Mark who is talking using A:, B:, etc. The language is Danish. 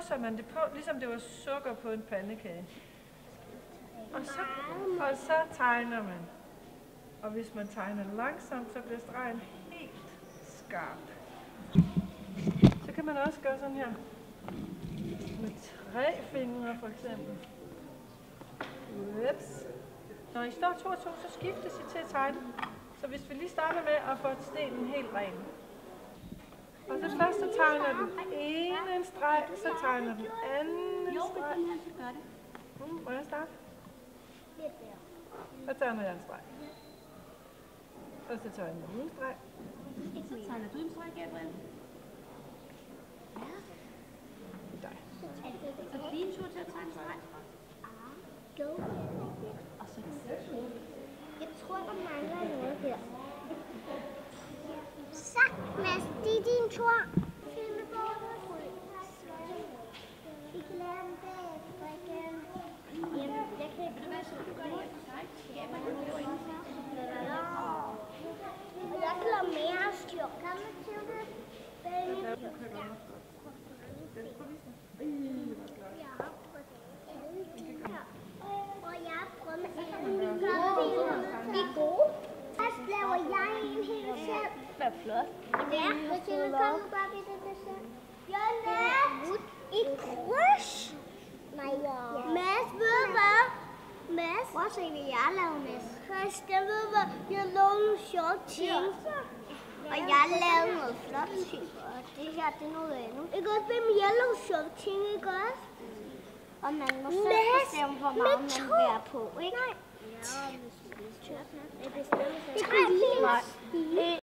A: drysser man det på, ligesom det var sukker på en pandekage. Og så tegner man. Og hvis man tegner langsomt, så bliver stregen helt skarp. Så kan man også gøre sådan her. Med 3 fingre for eksempel. Ups. Når I står 2 og 2, så skiftes I til at tegne. Så hvis vi lige starter med at få stenen helt ren. Og så først så tegner du en streg, så tegner du anden streg. Må jeg starte? Så tegner jeg en streg. Og så tegner jeg en streg.
B: Så tegner du en streg, Gabriel.
A: Det er dig.
B: Så det er din tur til at tegne en streg. Og så
C: jeg tror, der mangler noget her. Så, Mads, det er din tur. Vi kan lave den bagefter igen. Jamen, jeg kan ikke være så godt her for sig. Og jeg kan lave mere styr. Kom med til det. Og jeg har prøvet med alle. De er gode. Først laver jeg en helt selv.
B: Hvad flot.
C: Ja, hvis jeg vil komme bare ved det selv. Jeg lavede et kryds. Nej, Mads, ved du hvad? Mads? Prøv at se, hvad jeg lavede, Mads. Først, jeg ved hvad? Jeg lavede nogle sjove ting. Og jeg lavede noget flot ting. Og det her, det er noget andet. Ikke også, hvem jeg lavede sjove ting, ikke også? Og man må selv bestemme, hvor meget man vil være på, ikke? Nej. Ja, hvis du bestemmer. Det kan lige